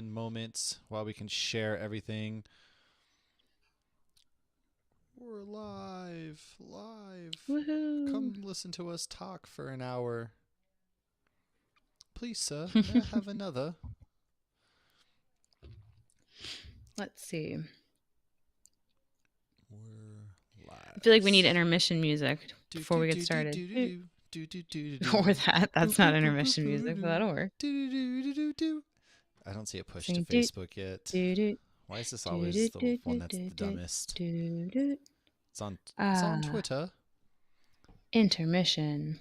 fun moments while we can share everything. We're live. Woohoo! Come listen to us talk for an hour. Please, sir, may I have another? Let's see. We're live. I feel like we need intermission music before we get started. Or that. That's not intermission music, but that'll work. I don't see it pushed to Sing Facebook yet. do Why is this always the one that's the dumbest? It's on Twitter. Intermission.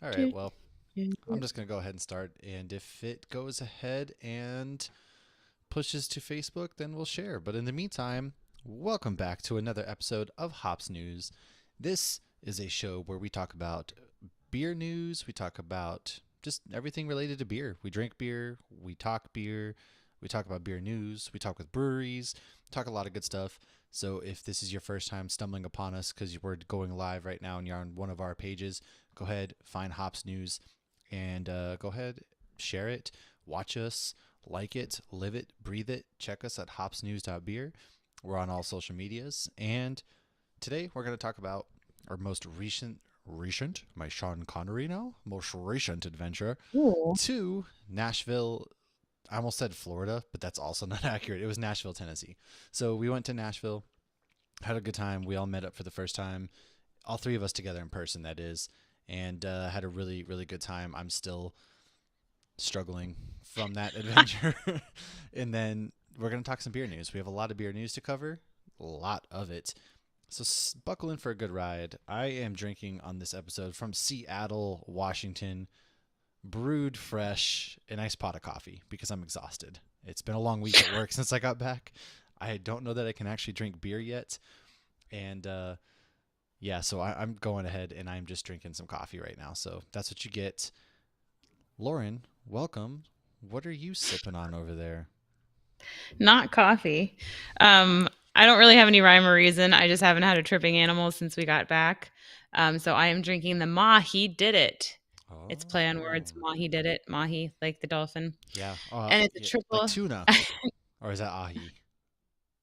All right, well, I'm just going to go ahead and start. And if it goes ahead and pushes to Facebook, then we'll share. But in the meantime, welcome back to another episode of Hops News. This is a show where we talk about beer news. We talk about just everything related to beer. We drink beer. We talk beer. We talk about beer news. We talk with breweries. Talk a lot of good stuff. So if this is your first time stumbling upon us because we're going live right now and you're on one of our pages, go ahead, find Hops News, and go ahead, share it, watch us, like it, live it, breathe it. Check us at hopsnews.beer. We're on all social medias. And today we're going to talk about our most recent, my Sean Connery now, most recent adventure to Nashville. I almost said Florida, but that's also not accurate. It was Nashville, Tennessee. So we went to Nashville, had a good time. We all met up for the first time, all three of us together in person, that is, and had a really, really good time. I'm still struggling from that adventure. And then we're going to talk some beer news. We have a lot of beer news to cover, a lot of it. So buckle in for a good ride. I am drinking on this episode from Seattle, Washington, brewed fresh, a nice pot of coffee because I'm exhausted. It's been a long week at work since I got back. I don't know that I can actually drink beer yet. And so I'm going ahead and I'm just drinking some coffee right now. So that's what you get. Lauren, welcome. What are you sipping on over there? Not coffee. I don't really have any rhyme or reason. I just haven't had a tripping animal since we got back. So I am drinking the Mahi Did It. It's play on words. Mahi Did It. Mahi, like the dolphin. Yeah. And it's a triple. Like tuna. Or is that ahi?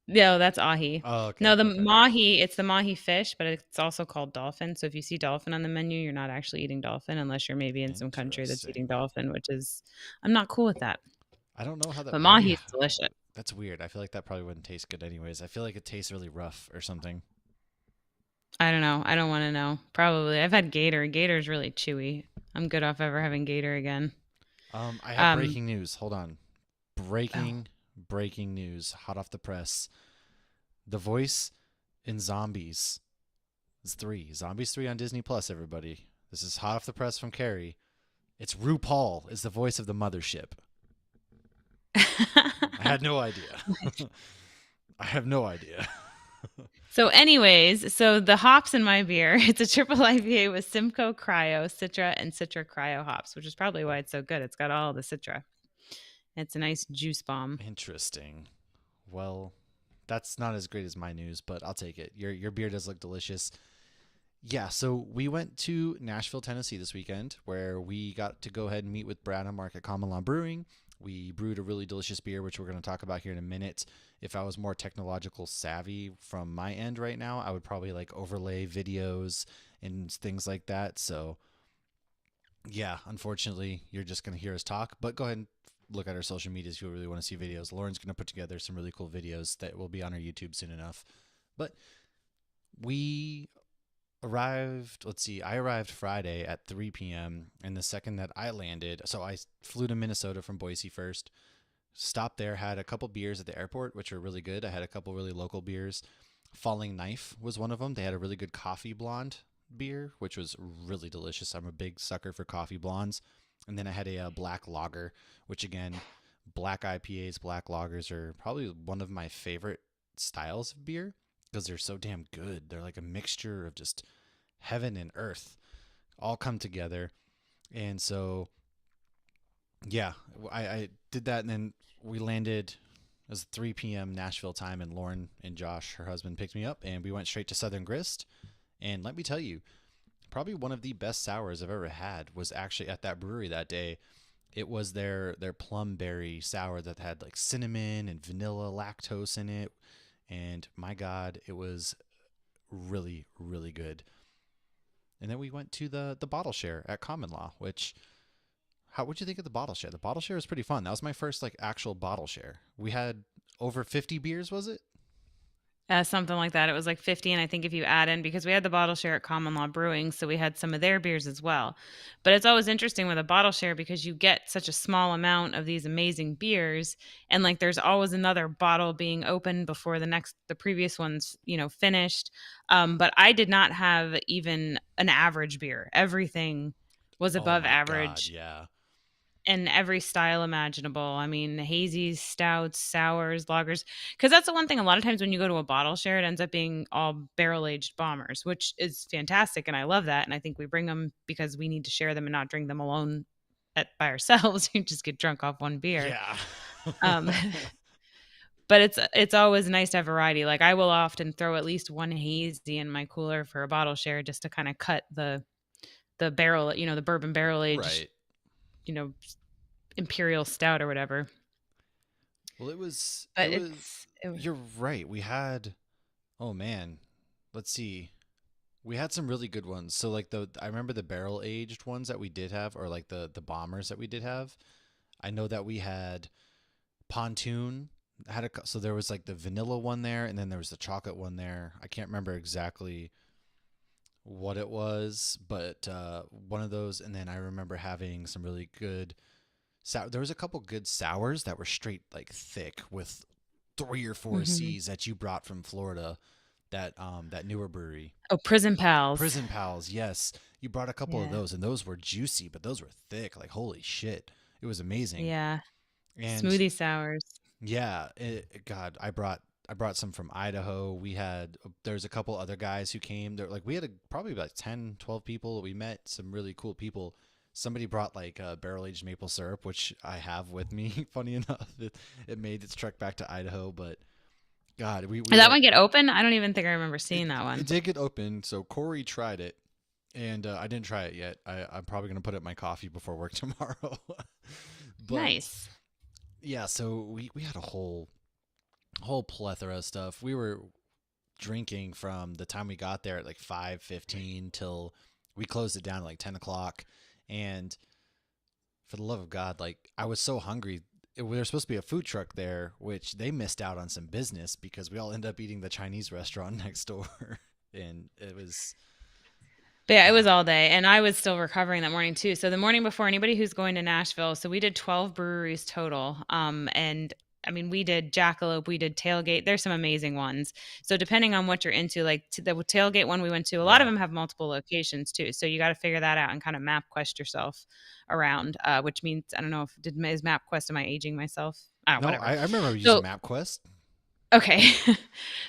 No, that's ahi. Oh, okay. No, the mahi, it's the mahi fish, but it's also called dolphin. So if you see dolphin on the menu, you're not actually eating dolphin unless you're maybe in some country that's eating dolphin, which is, I'm not cool with that. I don't know how that. But mahi is delicious. That's weird. I feel like that probably wouldn't taste good anyways. I feel like it tastes really rough or something. I don't know. I don't want to know. Probably. I've had gator. Gator's really chewy. I'm good off ever having gator again. I have breaking news. Hold on. Breaking news. Hot off the press. The voice in Zombies is 3. Zombies 3 on Disney Plus, everybody. This is hot off the press from Carrie. It's RuPaul is the voice of the mothership. I had no idea. I have no idea. So anyways, the hops in my beer, it's a triple IPA with Simcoe Cryo, Citra, and Citra Cryo hops, which is probably why it's so good. It's got all the Citra. It's a nice juice bomb. Interesting. Well, that's not as great as my news, but I'll take it. Your beer does look delicious. Yeah, so we went to Nashville, Tennessee this weekend, where we got to go ahead and meet with Brad and Mark at Common Law Brewing. We brewed a really delicious beer, which we're going to talk about here in a minute. If I was more technological savvy from my end right now, I would probably overlay videos and things like that. So yeah, unfortunately, you're just going to hear us talk, but go ahead and look at our social medias if you really want to see videos. Lauren's going to put together some really cool videos that will be on our YouTube soon enough. But we arrived, I arrived Friday at 3 p.m. and the second that I landed, so I flew to Minnesota from Boise first, stopped there, had a couple beers at the airport, which were really good. I had a couple really local beers. Falling Knife was one of them. They had a really good coffee blonde beer, which was really delicious. I'm a big sucker for coffee blondes. And then I had a black lager, which again, black IPAs, black lagers are probably one of my favorite styles of beer because they're so damn good. They're like a mixture of just heaven and earth all come together. And so, yeah, I did that. And then we landed, it was 3 p.m. Nashville time, and Lauren and Josh, her husband, picked me up and we went straight to Southern Grist. And let me tell you, probably one of the best sours I've ever had was actually at that brewery that day. It was their plum berry sour that had like cinnamon and vanilla lactose in it, and my God, it was really really good. And then we went to the bottle share at Common Law, which how would you think of the bottle share? The bottle share was pretty fun. That was my first like actual bottle share. We had over 50 beers, was it? Something like that. It was like 50. And I think if you add in, because we had the bottle share at Common Law Brewing, so we had some of their beers as well. But it's always interesting with a bottle share because you get such a small amount of these amazing beers. And like there's always another bottle being opened before the previous one's, finished. But I did not have even an average beer. Everything was Oh above my God, average yeah. in every style imaginable. I mean, hazies, stouts, sours, lagers. Because that's the one thing. A lot of times when you go to a bottle share, it ends up being all barrel aged bombers, which is fantastic, and I love that. And I think we bring them because we need to share them and not drink them alone by ourselves. You just get drunk off one beer. Yeah. Um, but it's always nice to have variety. Like I will often throw at least one hazy in my cooler for a bottle share just to kind of cut the barrel, the bourbon barrel aged, Right. you know, imperial stout or whatever. Well, it was But it was you're right. We had oh man. Let's see. We had some really good ones. So like I remember the barrel aged ones that we did have, or like the bombers that we did have. I know that we had Pontoon so there was like the vanilla one there, and then there was the chocolate one there. I can't remember exactly what it was, but one of those. And then I remember having some really good sour. There was a couple good sours that were straight like thick with 3 or 4 Mhm. C's that you brought from Florida. That newer brewery. Oh, Prison Pals. Prison Pals, yes. You brought a couple of Yeah. those, and those were juicy, but those were thick. Like, holy shit. It was amazing. Yeah. And Smoothie sours. yeah, God, I brought some from Idaho. There's a couple other guys who came. We had probably about 10, 12 people. We met some really cool people. Somebody brought like barrel aged maple syrup, which I have with me. Funny enough, it made its trek back to Idaho, but God, we Did that let one get open? I don't even think I remember it. seeing that It one. did get open, so Corey tried it, and I didn't try it yet. I'm probably gonna put it in my coffee before work tomorrow. But Nice. yeah, so we had a whole plethora of stuff. We were drinking from the time we got there at like 5:15 till we closed it down at like 10 o'clock. And for the love of God, like I was so hungry. There was supposed to be a food truck there, which they missed out on some business because we all ended up eating the Chinese restaurant next door, and it was But yeah, it was God. all day. And I was still recovering that morning too. So the morning before, anybody who's going to Nashville, so we did 12 breweries total. And I mean, we did Jackalope, we did Tailgate. There's some amazing ones. So depending on what you're into, like the Tailgate one we went to, a lot of Yeah. them have multiple locations too. So you got to figure that out and kind of map quest yourself around, which means, I don't know is MapQuest, am I aging myself? I don't know, No, whatever. I remember using So MapQuest. okay.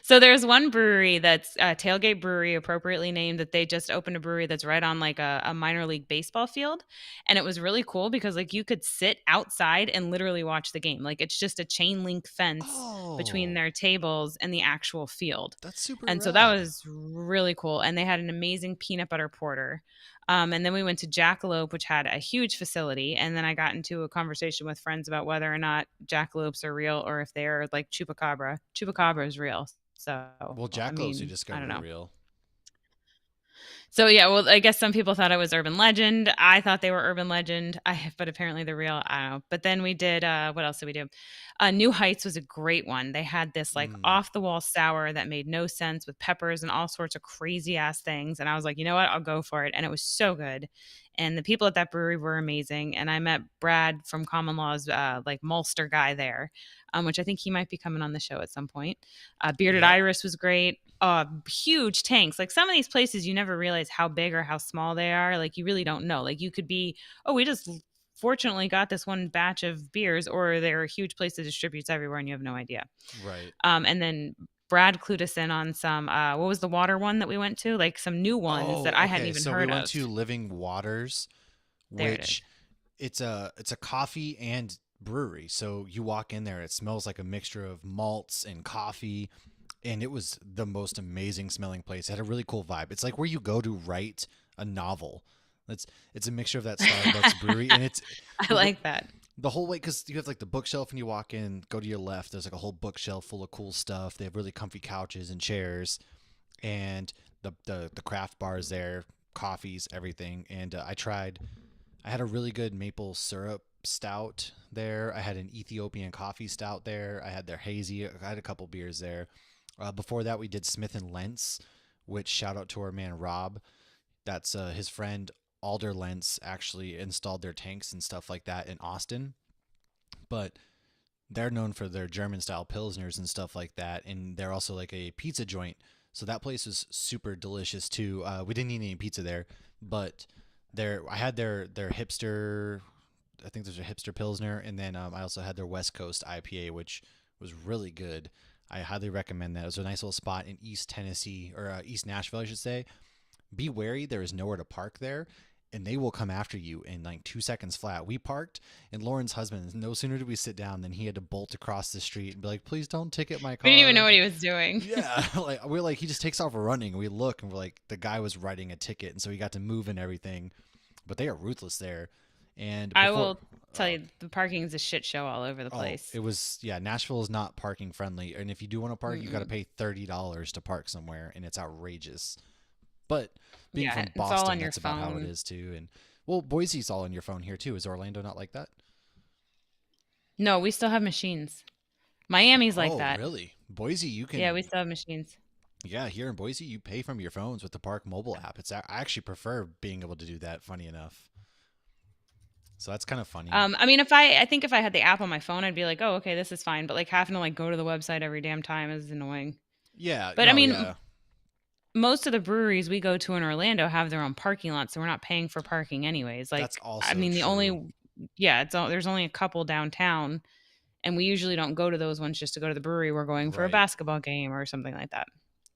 So there's one brewery that's Tailgate Brewery, appropriately named, that they just opened a brewery that's right on like a minor league baseball field. And it was really cool because like you could sit outside and literally watch the game. Like it's just a chain link fence between Oh, their tables and the actual field. that's super And so that rad. was really cool. And they had an amazing peanut butter porter. And then we went to Jackalope, which had a huge facility. And then I got into a conversation with friends about whether or not jackalopes are real or if they're like chupacabra. Chupacabra is real. So, Well, I Jackalopes we mean, I don't discovered are know. real. So yeah, well, I guess some people thought it was urban legend. I thought they were urban legend. But apparently they're real. I don't know. But then we did. What else did we do? New Heights was a great one. They had this like Mm. off the wall sour that made no sense with peppers and all sorts of crazy ass things. And I was like, you know what? I'll go for it. And it was so good. And the people at that brewery were amazing. And I met Brad from Common Law's like Mulster guy there, which I think he might be coming on the show at some point. Bearded Yep. Iris was great. Huge tanks. Like some of these places, you never realize how big or how small they are. Like you really don't know. Like you could be, oh, we just fortunately got this one batch of beers, or they're a huge place that distributes everywhere and you have no idea. Right. And then Brad clued us in on some, what was the water one that we went to? Like some new ones that Oh, I hadn't okay. even So we heard went of. to Living Waters, There it which is. it's a coffee and brewery. So you walk in there, it smells like a mixture of malts and coffee, and it was the most amazing smelling place. It had a really cool vibe. It's like where you go to write a novel. It's a mixture of that Starbucks brewery, and it's I like that. the whole way, because you have like the bookshelf and you walk in, go to your left, there's like a whole bookshelf full of cool stuff. They have really comfy couches and chairs, and the craft bars there, coffees, everything. And I had a really good maple syrup stout there. I had an Ethiopian coffee stout there. I had their hazy. I had a couple beers there. Before that, we did Smith and Lentz, which shout out to our man Rob. That's his friend Alder Lentz actually installed their tanks and stuff like that in Austin. But they're known for their German style pilsners and stuff like that, and they're also like a pizza joint. So that place was super delicious too. We didn't eat any pizza there, but I had their hipster. I think there's a hipster pilsner, and then I also had their West Coast IPA, which was really good. I highly recommend that. It was a nice little spot in East Tennessee, or East Nashville, I should say. Be wary, there is nowhere to park there, and they will come after you in like 2 seconds flat. We parked, and Lauren's husband, no sooner did we sit down than he had to bolt across the street and be like, please don't ticket my car. We didn't even know what he was doing. Yeah, we're like, he just takes off running. We look, and we're like, the guy was writing a ticket, and so he got to move and everything. But they are ruthless there. And I will tell you, the parking is a shit show all over the place. It was, yeah, Nashville is not parking friendly. And if you do want to park, you got to pay $30 to park somewhere, and it's outrageous. But being from Boston, that's about how it is too. And well, Boise's all on your phone here too. Is Orlando not like that? No, we still have machines. Miami's like that. Oh, really? Boise, you can. Yeah, we still have machines. Yeah, here in Boise, you pay from your phones with the Park mobile app. I actually prefer being able to do that, funny enough. So that's kind of funny. I mean, I think if I had the app on my phone, I'd be like, oh, okay, this is fine. But like having to like go to the website every damn time is annoying. Yeah. But I mean, most of the breweries we go to in Orlando have their own parking lot, so we're not paying for parking anyways. Like, that's also I mean, true. there's only a couple downtown, and we usually don't go to those ones just to go to the brewery. We're going for a basketball game or something like that.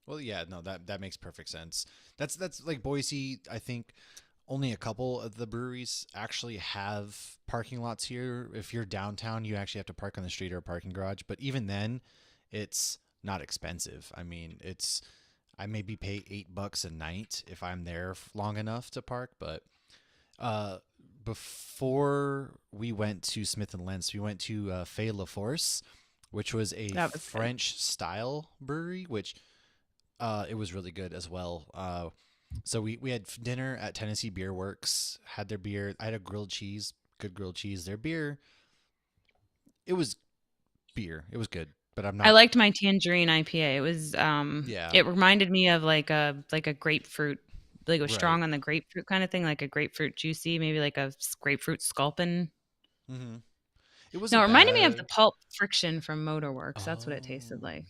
Well, yeah, no, that makes perfect sense. That's like Boise. I think only a couple of the breweries actually have parking lots here. If you're downtown, you actually have to park on the street or a parking garage. But even then, it's not expensive. I mean, I maybe pay $8 a night if I'm there long enough to park. But before we went to Smith and Lentz, we went to Fay La Force, which was a French style brewery, which it was really good as well. So we had dinner at Tennessee Beer Works, had their beer. I had a grilled cheese, good grilled cheese. Their beer, it was beer. It was good, but I'm not. I liked my Tangerine IPA. It was it reminded me of like a grapefruit, like it was strong on the grapefruit kind of thing, like a grapefruit juicy, maybe like a grapefruit sculpin. Mm-hmm. It reminded me of the Pulp Friction from Motorworks. That's what it tasted like.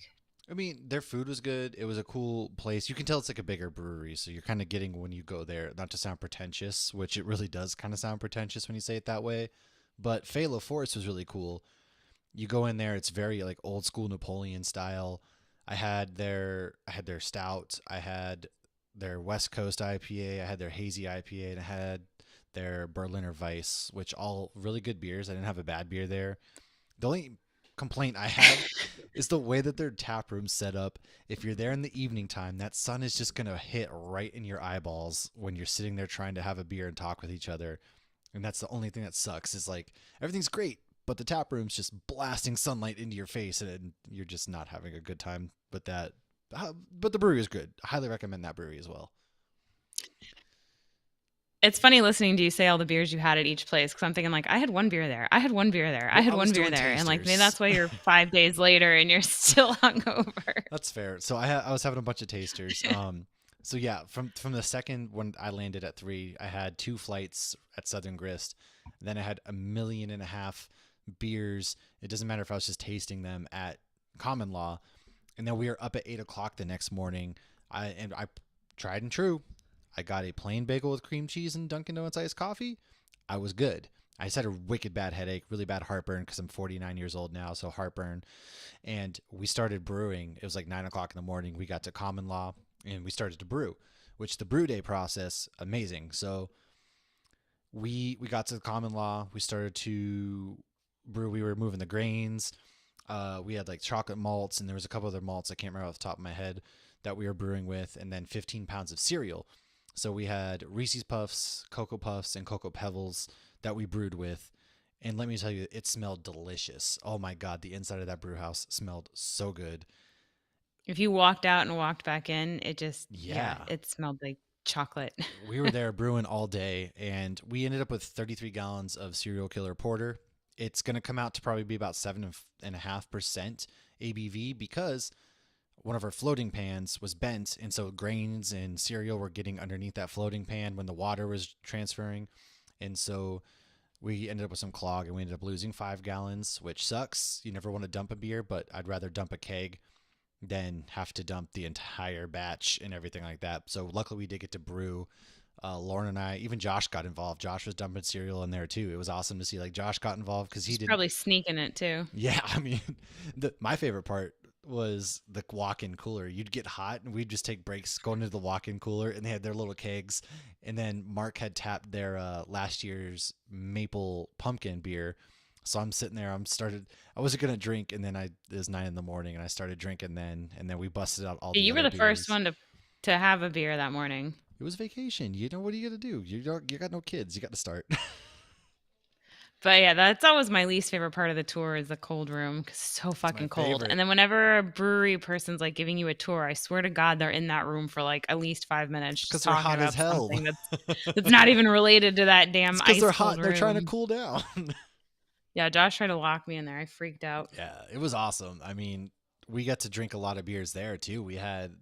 I mean, their food was good. It was a cool place. You can tell it's like a bigger brewery, so you're kind of getting when you go there, not to sound pretentious, which it really does kind of sound pretentious when you say it that way. But Fay La Force was really cool. You go in there, it's very like old school Napoleon style. I had their stout, I had their West Coast IPA, I had their hazy IPA, and I had their Berliner Weiss, which all really good beers. I didn't have a bad beer there. The only complaint I have is the way that their tap room's set up. If you're there in the evening time, that sun is just gonna hit right in your eyeballs when you're sitting there trying to have a beer and talk with each other. And that's the only thing that sucks, is like everything's great, but the tap room's just blasting sunlight into your face, and you're just not having a good time with that. But the brewery is good. I highly recommend that brewery as well. It's funny listening to you say all the beers you had at each place, because I'm thinking like, I had one beer there. I had one beer there. I had one beer there. And like, maybe that's why you're 5 days later and you're still hungover. That's fair. So I was having a bunch of tasters. So yeah, from the second when I landed at 3, I had 2 flights at Southern Grist. Then I had 1.5 million beers. It doesn't matter if I was just tasting them at Common Law. And then we were up at 8 o'clock the next morning. I tried and true. I got a plain bagel with cream cheese and Dunkin' Donuts iced coffee. I was good. I just had a wicked bad headache, really bad heartburn because I'm 49 years old now, so heartburn. And we started brewing. It was like 9 o'clock in the morning. We got to Common Law and we started to brew, which the brew day process, amazing. So we got to the Common Law. We started to brew. We were moving the grains. We had like chocolate malts, and there was a couple other malts I can't remember off the top of my head that we were brewing with, and then 15 pounds of cereal. So we had Reese's Puffs, Cocoa Puffs, and Cocoa Pebbles that we brewed with. And let me tell you, it smelled delicious. Oh my God, the inside of that brew house smelled so good. If you walked out and walked back in, it just, yeah, Yeah. it smelled like chocolate. We were there brewing all day, and we ended up with 33 gallons of Serial Killer Porter. It's going to come out to probably be about 7.5% ABV because one of our floating pans was bent, and so grains and cereal were getting underneath that floating pan when the water was transferring. And so we ended up with some clog, and we ended up losing 5 gallons, which sucks. You never want to dump a beer, but I'd rather dump a keg than have to dump the entire batch and everything like that. So luckily we did get to brew. Lauren and I, even Josh got involved. Josh was dumping cereal in there too. It was awesome to see like Josh got involved because he He's didn't. probably sneaking it too. Yeah, I mean, my favorite part was the walk-in cooler. You'd get hot and we'd just take breaks going into the walk-in cooler, and they had their little kegs. And then Mark had tapped their last year's maple pumpkin beer. So I'm sitting there. I wasn't gonna drink, and then it was 9 a.m, and I started drinking then, and then we busted out all Yeah, the you were other the first beers. one to have a beer that morning. It was vacation. You know what are you gonna do? You got no kids. You got to start. But yeah, that's always my least favorite part of the tour is the cold room because it's so It's my fucking cold. favorite And then whenever a brewery person's like giving you a tour, I swear to God, they're in that room for like at least 5 minutes because just they're talking hot as about hell. something that's not even related to that damn It's because ice they're hot cold and they're trying to room. cool down. Yeah, Josh tried to lock me in there. I freaked out. Yeah, it was awesome. I mean, we got to drink a lot of beers there too. We had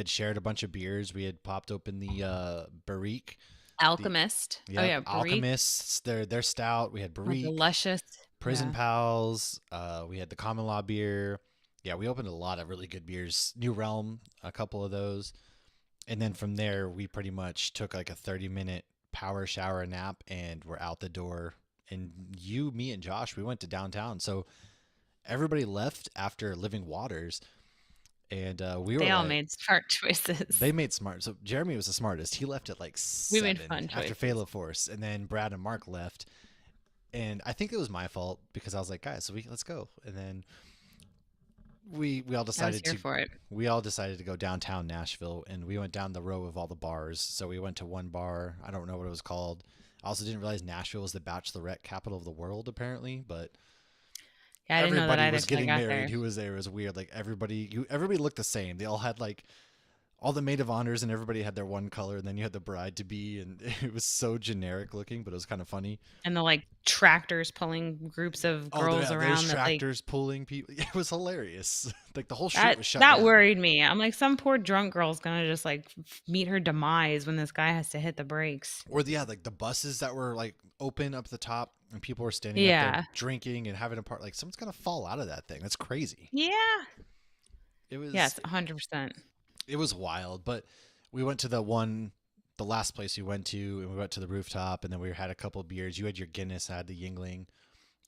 shared a bunch of beers. We had popped open the Barrique. Alchemist. Oh Yep, yeah, Brie. Alchemists. Their stout. We had Oh, Barrique, luscious. Prison Yeah. Pals. We had the Common Law beer. Yeah, we opened a lot of really good beers. New Realm, a couple of those, and then from there we pretty much took like a 30-minute power shower nap and we're out the door. And me, and Josh, we went to downtown. So everybody left after Living Waters, and we were They all like, made smart choices. they made smart. So Jeremy was the smartest. He left at like We made 7 fun after choices. Phala Force, and then Brad and Mark left. And I think it was my fault because I was like, guys, let's go. And then we all I was decided here to for it. we all decided to go downtown Nashville, and we went down the row of all the bars. So we went to one bar. I don't know what it was called. I also didn't realize Nashville was the bachelorette capital of the world, apparently. But Yeah, I didn't know that everybody either was till I getting got married there. who was there. It was weird. Like everybody looked the same. They all had like all the maid of honors, and everybody had their one color, and then you had the bride to be, and it was so generic looking, but it was kind of funny. And the like tractors pulling groups of Oh, girls yeah, there's around that like tractors pulling people. It was hilarious. Like the whole street that was shut that down. worried me. I'm like, some poor drunk girl's gonna just like meet her demise when this guy has to hit the brakes. Or like the buses that were like open up the top, and people were standing up there Yeah. drinking and having a part. Like someone's gonna fall out of that thing. That's crazy. Yeah. It was Yes, 100%. it was wild. But we went to the last place we went to, and we went to the rooftop, and then we had a couple of beers. You had your Guinness, I had the Yingling,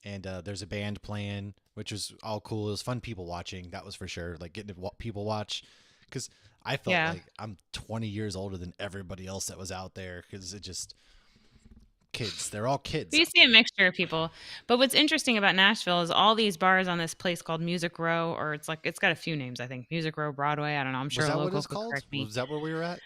and there's a band playing, which was all cool. It was fun people watching, that was for sure. Like getting to people watch, because I felt Yeah. like I'm 20 years older than everybody else that was out there, because it just kids. They're all kids. We see a mixture of people. But what's interesting about Nashville is all these bars on this place called Music Row, or it's got a few names, I think. Music Row, Broadway. I don't know. I'm sure Was a that what local it's could called? correct me. Was that where we were at?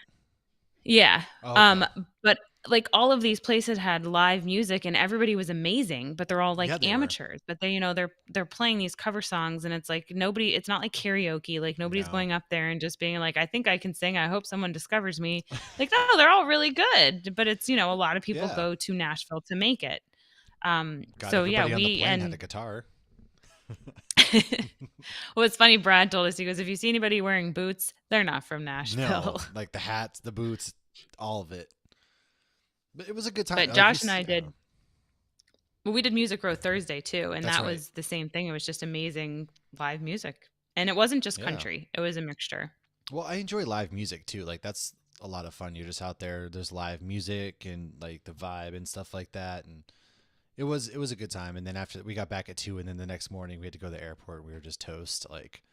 Yeah. Oh, okay. But like all of these places had live music and everybody was amazing, but they're all like Yeah, they were. amateurs. But they're playing these cover songs and it's like it's not like karaoke. Like nobody's No. going up there and just being like, I think I can sing. I hope someone discovers me. Like, no, they're all really good. But it's, a lot of people Yeah. go to Nashville to make it. God, So yeah, everybody on the we plane had and a guitar. well, it's funny. Brad told us, he goes, if you see anybody wearing boots, they're not from No, Nashville. like the hats, the boots, all of it. But it was a good time. But Like Josh and I did. yeah. Well, we did Music Row Thursday too, and That's that right. was the same thing. It was just amazing live music, and it wasn't just Yeah. country; it was a mixture. Well, I enjoy live music too. Like that's a lot of fun. You're just out there. There's live music and like the vibe and stuff like that. And it was a good time. And then after we got back at 2, and then the next morning we had to go to the airport. We were just toast. Like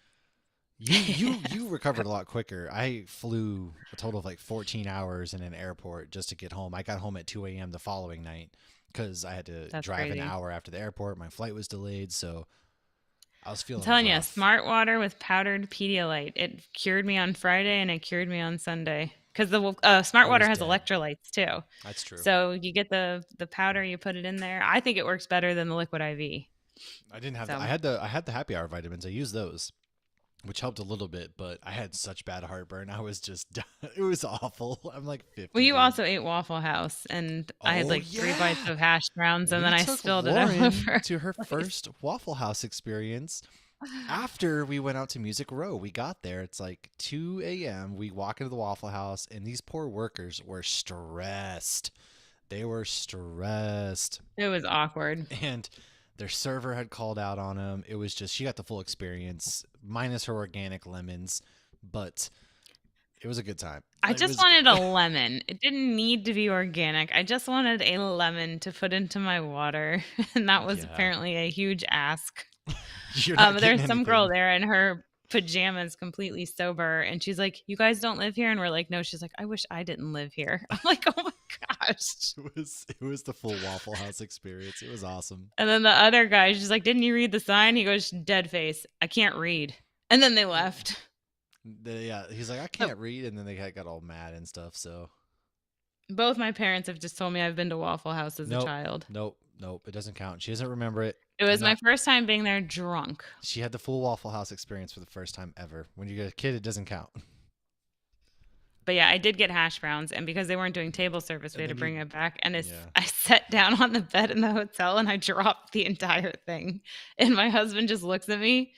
you recovered a lot quicker. I flew a total of like 14 hours in an airport just to get home. I got home at 2 a.m. the following night because I had to That's drive crazy. an hour after the airport. My flight was delayed, so I was feeling I'm telling you, rough. smart water with powdered Pedialyte. It cured me on Friday and it cured me on Sunday. because the Smart Water was has dead. electrolytes too. That's true. So you get the powder, you put it in there. I think it works better than the liquid IV. I didn't have. I had the happy hour vitamins. I used those, which helped a little bit, but I had such bad heartburn. I was just, it was awful. I'm like 50. Well, you dude. also ate Waffle House, and I had like 3 bites of hash browns, and then I spilled Lauren it all over to her first Waffle House experience. After we went out to Music Row, we got there. It's like 2 a.m. We walk into the Waffle House, and these poor workers were stressed. They were stressed. It was awkward. And their server had called out on them. It was just, she got the full experience, minus her organic lemons, but it was a good time. I just wanted a lemon. It didn't need to be organic. I just wanted a lemon to put into my water, and that was apparently a huge ask. There's some girl there in her pajamas, completely sober, and she's like, "You guys don't live here?" And we're like, "No." She's like, "I wish I didn't live here." I'm like, "Oh my gosh!" It was the full Waffle House experience. It was awesome. And then the other guy, she's like, "Didn't you read the sign?" He goes, "Dead face. I can't read." And then they left. Yeah, he's like, "I can't read," and then they got all mad and stuff. So both my parents have just told me I've been to Waffle House as a child. Nope, it doesn't count. She doesn't remember it. It was my first time being there drunk. She had the full Waffle House experience for the first time ever. When you get a kid, it doesn't count. But yeah, I did get hash browns, and because they weren't doing table service, we had to bring it back. And I sat down on the bed in the hotel, and I dropped the entire thing. And my husband just looks at me,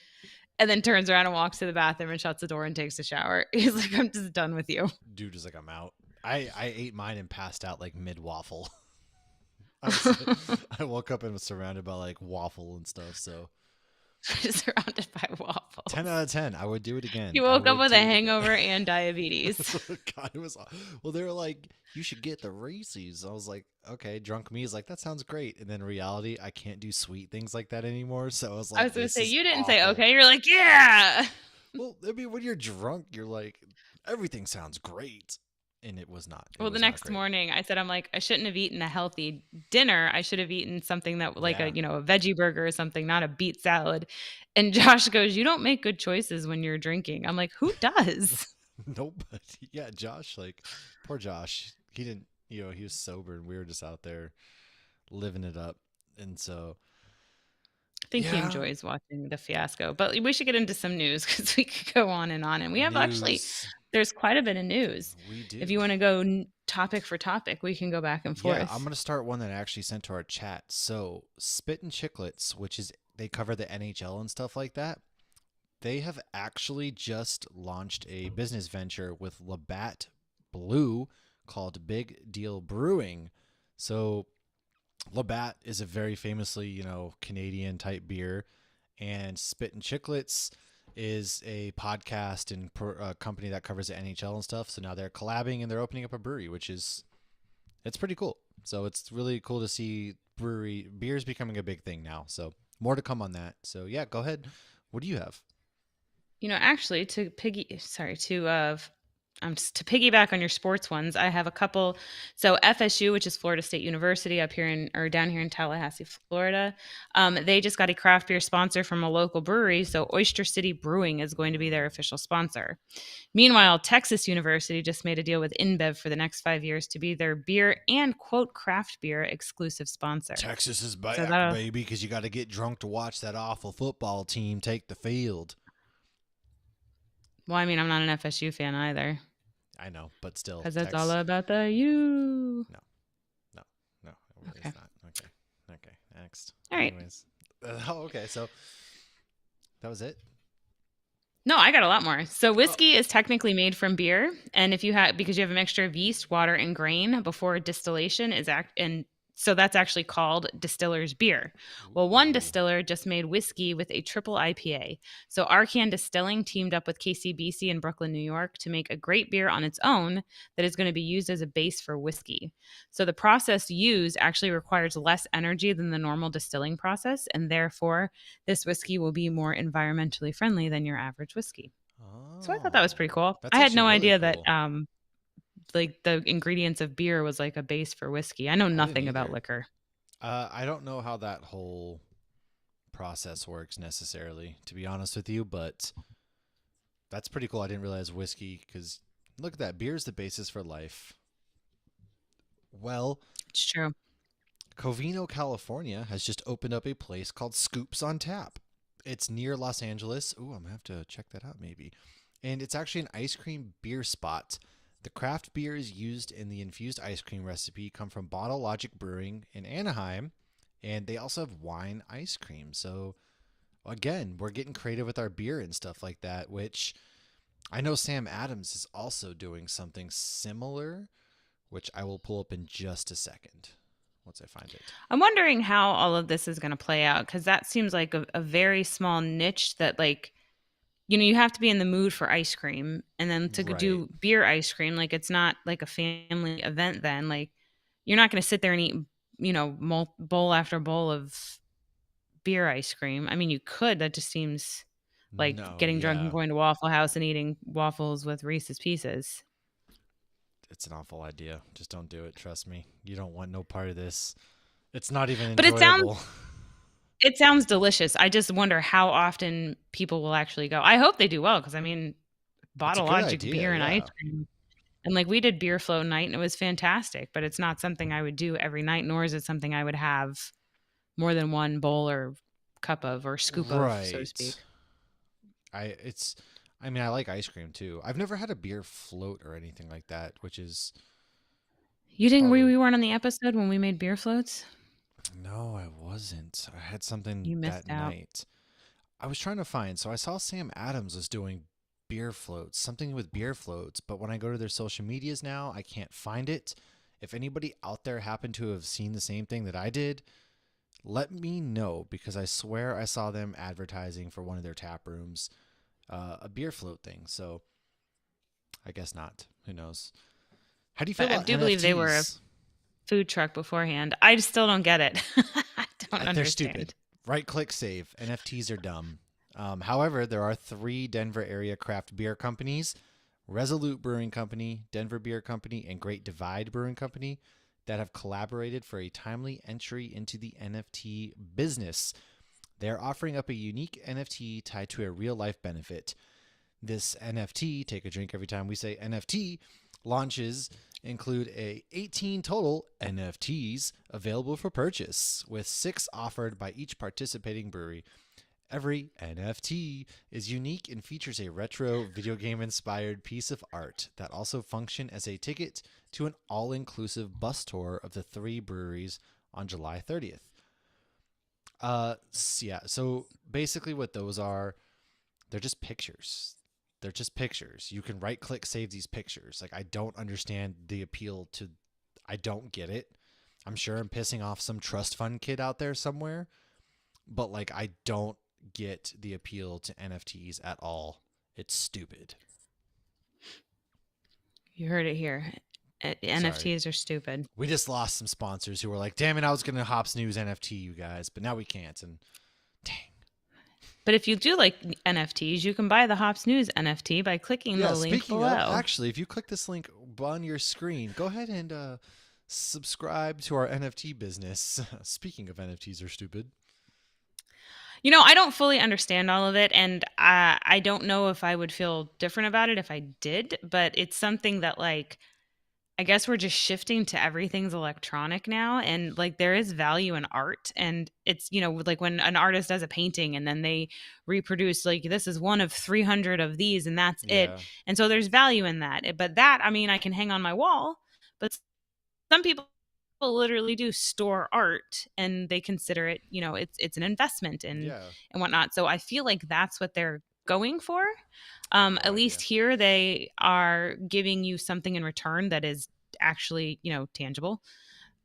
and then turns around and walks to the bathroom and shuts the door and takes a shower. He's like, "I'm just done with you." Dude is like, "I'm out." I ate mine and passed out like mid waffle. I woke up and was surrounded by like waffle and stuff. So surrounded by waffles. 10 out of 10. I would do it again. You woke up with a hangover and diabetes. God, it was. Well, they were like, "You should get the Reese's." I was like, "Okay." Drunk me is like, "That sounds great." And then in reality, I can't do sweet things like that anymore. So I was like, I was going to say, you didn't say okay. You're like, "Yeah." Well, I mean, when you're drunk, you're like, everything sounds great. And it was not. Well, the next morning, I said, I shouldn't have eaten a healthy dinner. I should have eaten something that like a veggie burger or something, not a beet salad. And Josh goes, "You don't make good choices when you're drinking." I'm like, "Who does?" Nope. Yeah, Josh, like, poor Josh. He didn't, he was sober and we were just out there living it up. And so I think he enjoys watching the fiasco. But we should get into some news because we could go on. And we have there's quite a bit of news. We do. If you want to go topic for topic, we can go back and forth. Yeah, I'm going to start one that I actually sent to our chat. So Spit and Chicklets, which is, they cover the NHL and stuff like that. They have actually just launched a business venture with Labatt Blue called Big Deal Brewing. So Labatt is a very famously, Canadian type beer, and Spit and Chicklets is a podcast and company that covers the NHL and stuff. So now they're collabing and they're opening up a brewery, it's pretty cool. So it's really cool to see beer's becoming a big thing now. So more to come on that. So yeah, go ahead. What do you have? Actually, to piggyback on your sports ones, I have a couple. So FSU, which is Florida State University down here in Tallahassee, Florida, they just got a craft beer sponsor from a local brewery. So Oyster City Brewing is going to be their official sponsor. Meanwhile, Texas University just made a deal with InBev for the next 5 years to be their beer and quote craft beer exclusive sponsor. Texas is back, baby, because you got to get drunk to watch that awful football team take the field. Well, I'm not an FSU fan either. I know, but still. Because it's all about the U. No. Really okay. It's not. Okay. Next. All right. Anyways. Okay. So that was it? No, I got a lot more. So whiskey is technically made from beer. And because you have a mixture of yeast, water, and grain before distillation so that's actually called Distillers Beer. Well, one distiller just made whiskey with a triple IPA. So Arcan Distilling teamed up with KCBC in Brooklyn, New York to make a great beer on its own that is going to be used as a base for whiskey. So the process used actually requires less energy than the normal distilling process, and therefore this whiskey will be more environmentally friendly than your average whiskey. Oh, so I thought that was pretty cool. I had no idea that like the ingredients of beer was like a base for whiskey. I know nothing about liquor. I don't know how that whole process works necessarily, to be honest with you, but that's pretty cool. I didn't realize whiskey, because Look at that. Beer's the basis for life. Well, It's true. Covino, California has just opened up a place called Scoops on Tap. It's near Los Angeles. Ooh, I'm going to have to check that out maybe. And it's actually an ice cream beer spot. The craft beers used in the infused ice cream recipe come from Bottle Logic Brewing in Anaheim, and they also have wine ice cream. So, again, we're getting creative with our beer and stuff like that, which I know Sam Adams is also doing something similar, which I will pull up in just a second once I find it. I'm wondering how all of this is going to play out, because that seems like a very small niche that, like, you have to be in the mood for ice cream, and then to do beer ice cream, like, it's not like a family event then. Like, you're not going to sit there and eat, bowl after bowl of beer ice cream. I mean, you could. That just seems like getting drunk and going to Waffle House and eating waffles with Reese's Pieces. It's an awful idea. Just don't do it. Trust me. You don't want no part of this. It's not even enjoyable. It sounds delicious. I just wonder how often people will actually go. I hope they do well, because, I mean, Bottle Logic beer and ice cream. And, like, we did beer float night, and it was fantastic. But it's not something I would do every night, nor is it something I would have more than one bowl or cup of or scoop of, so to speak. I like ice cream too. I've never had a beer float or anything like that, which is... You didn't? We weren't on the episode when we made beer floats? No, I wasn't. I had something that night. I was trying to find, so I saw Sam Adams was doing beer floats, something with beer floats, but when I go to their social medias now, I can't find it. If anybody out there happened to have seen the same thing that I did, let me know, because I swear I saw them advertising for one of their tap rooms, a beer float thing. So I guess not. Who knows? How do you feel about NFTs? I do believe they were a food truck beforehand. I still don't get it. I don't understand. They're stupid. Right-click save. NFTs are dumb. However, there are 3 Denver area craft beer companies, Resolute Brewing Company, Denver Beer Company, and Great Divide Brewing Company, that have collaborated for a timely entry into the NFT business. They're offering up a unique NFT tied to a real-life benefit. This NFT, take a drink every time we say NFT, launches include 18 total NFTs available for purchase, with 6 offered by each participating brewery. Every NFT is unique and features a retro video game-inspired piece of art that also function as a ticket to an all-inclusive bus tour of the 3 breweries on July 30th. So basically what those are, they're just pictures. They're just pictures. You can right-click save these pictures. Like, I don't understand the appeal to... I don't get it. I'm sure I'm pissing off some trust fund kid out there somewhere, but, like, I don't get the appeal to NFTs at all. It's stupid. You heard it here. NFTs are stupid. We just lost some sponsors who were like, damn it, I was going to Hops News NFT you guys, but now we can't, and dang. But if you do like NFTs, you can buy the Hops News NFT by clicking the link below. Actually, if you click this link on your screen, go ahead and subscribe to our NFT business. Speaking of NFTs are stupid. I don't fully understand all of it, and I don't know if I would feel different about it if I did, but it's something that, like, I guess we're just shifting to everything's electronic now, and, like, there is value in art, and it's, like when an artist does a painting and then they reproduce, like, this is one of 300 of these and that's it. And so there's value in that. But that, I mean, I can hang on my wall, but some people literally do store art and they consider it, it's an investment and whatnot. So I feel like that's what they're going for. At least here they are giving you something in return that is actually, tangible.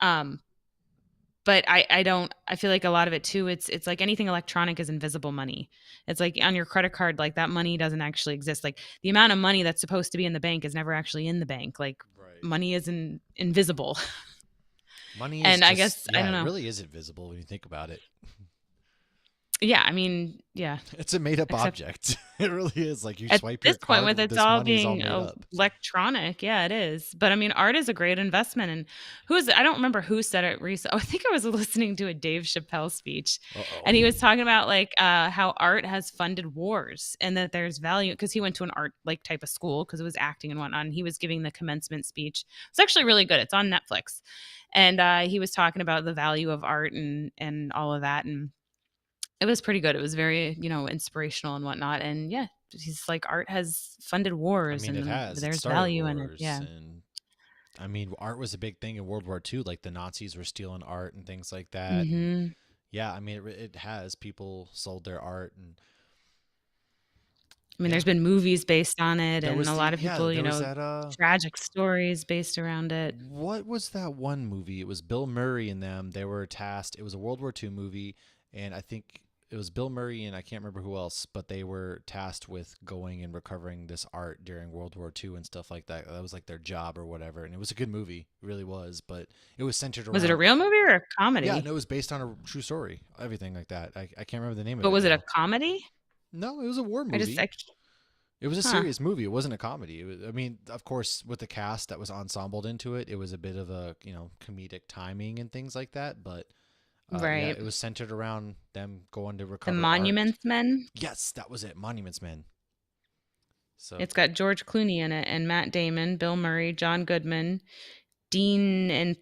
But I feel like a lot of it too, it's like anything electronic is invisible money. It's like on your credit card, like that money doesn't actually exist. Like the amount of money that's supposed to be in the bank is never actually in the bank. Like money is invisible. Money is I guess, I don't know. It really is invisible when you think about it. Yeah, I mean, yeah. It's a made-up Except object. It really is. Like, you at swipe your this point, with card, it's this all money is all being made up. electronic, yeah, it is. But I mean, art is a great investment. And I don't remember who said it recently. I think I was listening to a Dave Chappelle speech, Uh-oh. and he was talking about like how art has funded wars and that there's value because he went to an art like type of school because it was acting and whatnot. And he was giving the commencement speech. It's actually really good. It's on Netflix, and he was talking about the value of art and all of that. And it was pretty good. It was very, inspirational and whatnot. And yeah, he's like, art has funded I wars mean, it and has. It there's started value in it. wars, Yeah. and I mean, art was a big thing in World War II. Like, the Nazis were stealing art and things like that. And Hmm. yeah, I mean, it has. People sold their art, and I mean, yeah, there's been movies based on it, there and was a the lot of yeah, people, there was that tragic stories based around it. what was that one movie? It was Bill Murray and them. They were tasked. It was a World War II movie, and I think it was Bill Murray and I can't remember who else, but they were tasked with going and recovering this art during World War II and stuff like that. That was like their job or whatever, and it was a good movie, it really was. But it was centered Was it a around real movie or a yeah, and comedy? it was based on a true story, everything like that. I can't remember the name of But it was it a now. comedy? No, it was a war I just, movie. I, It was a huh. serious movie. It wasn't a comedy. It was, I mean, of course, with the cast that was ensembled into it, it was a bit of a comedic timing and things like that. But yeah, Right. it was centered around them going to The recover art. Monuments Men. Yes, that was it. Monuments Men. So It's got George Clooney in it and Matt Damon, Bill Murray, John Goodman, Dean, and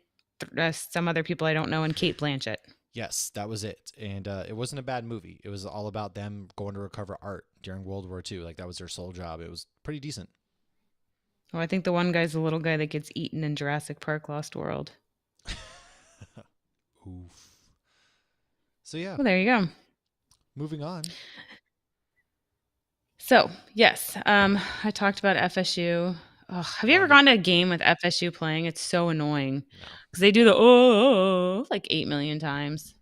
some other people I don't know, and Kate Blanchett. yes, that was it. And it wasn't a bad movie. It was all about them going to recover art during World War II. Like, that was their sole job. It was pretty decent. Well, I think the one guy's the little guy that gets eaten in Jurassic Park Lost World. Oof. So yeah, Well, there you go. moving on. So, yes, I talked about FSU. Ugh, have you ever Wonderful. gone to a game with FSU playing? It's so annoying No, because they do the oh like 8 million times.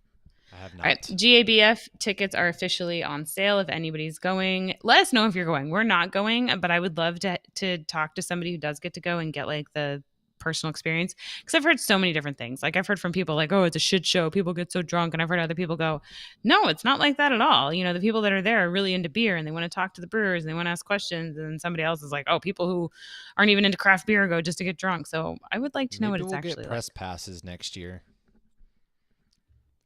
I have All right, not. GABF tickets are officially on sale if anybody's going. Let us know if you're going. We're not going, but I would love to talk to somebody who does get to go and get like the personal experience because I've heard so many different things. Like I've heard from people like, "Oh, it's a shit show. People get so drunk." And I've heard other people go, "No, it's not like that at all." The people that are there are really into beer and they want to talk to the brewers and they want to ask questions, and somebody else is like, "Oh, people who aren't even into craft beer go just to get drunk." So, I would like to know what Maybe it's we'll get actually like. press passes next year.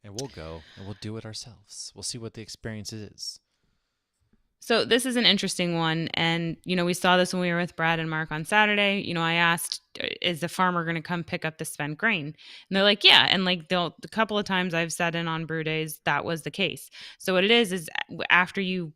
And we'll go and we'll do it ourselves. We'll see what the experience is. So this is an interesting one. And, we saw this when we were with Brad and Mark on Saturday. I asked, is the farmer going to come pick up the spent grain? And they're like, yeah. And like the couple of times I've sat in on brew days, that was the case. So what it is after you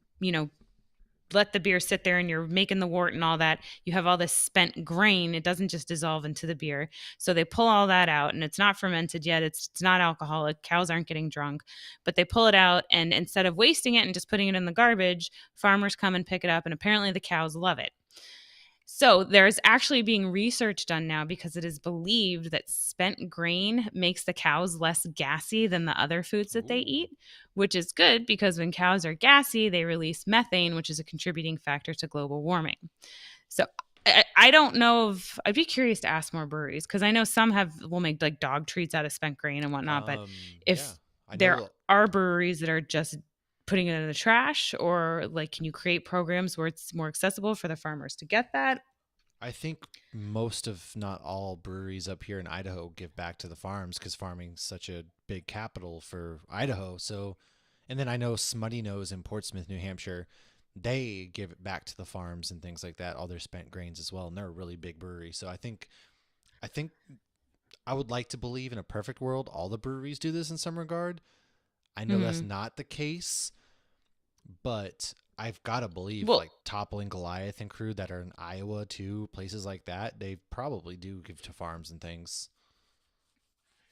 let the beer sit there and you're making the wort and all that, you have all this spent grain. It doesn't just dissolve into the beer. So they pull all that out and it's not fermented yet. It's not alcoholic. Cows aren't getting drunk, but they pull it out. And instead of wasting it and just putting it in the garbage, farmers come and pick it up. And apparently the cows love it. So there's actually being research done now because it is believed that spent grain makes the cows less gassy than the other foods that they Ooh. eat, which is good because when cows are gassy, they release methane, which is a contributing factor to global warming. So I don't know if I'd be curious to ask more breweries because I know some will make like dog treats out of spent grain and whatnot. But Yeah. if I there know. are breweries that are just putting it in the trash, or like, can you create programs where it's more accessible for the farmers to get that? I think most of not all breweries up here in Idaho give back to the farms because farming's such a big capital for Idaho. So, and then I know Smutty Nose in Portsmouth, New Hampshire, they give it back to the farms and things like that, all their spent grains as well. And they're a really big brewery. So I think I would like to believe in a perfect world, all the breweries do this in some regard. I know that's Hmm. not the case, but I've got to believe Well, like Toppling Goliath and crew that are in Iowa too, places like that, they probably do give to farms and things.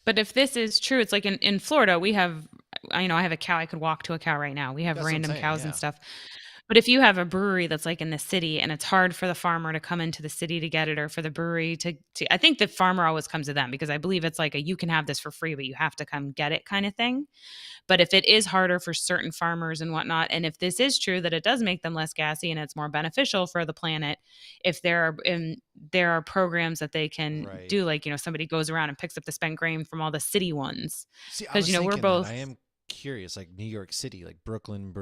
but if this is true, it's like in Florida, we have, I have a cow. I could walk to a cow right now. We have That's what I'm random saying. cows and Yeah. stuff. But if you have a brewery that's like in the city and it's hard for the farmer to come into the city to get it, or for the brewery I think the farmer always comes to them because I believe it's like you can have this for free, but you have to come get it kind of thing. But if it is harder for certain farmers and whatnot, and if this is true that it does make them less gassy and it's more beneficial for the planet, if there are programs that they can Right. do, like somebody goes around and picks up the spent grain from all the city ones, See, I because was we're thinking that. both. I am curious, like New York City, like Brooklyn,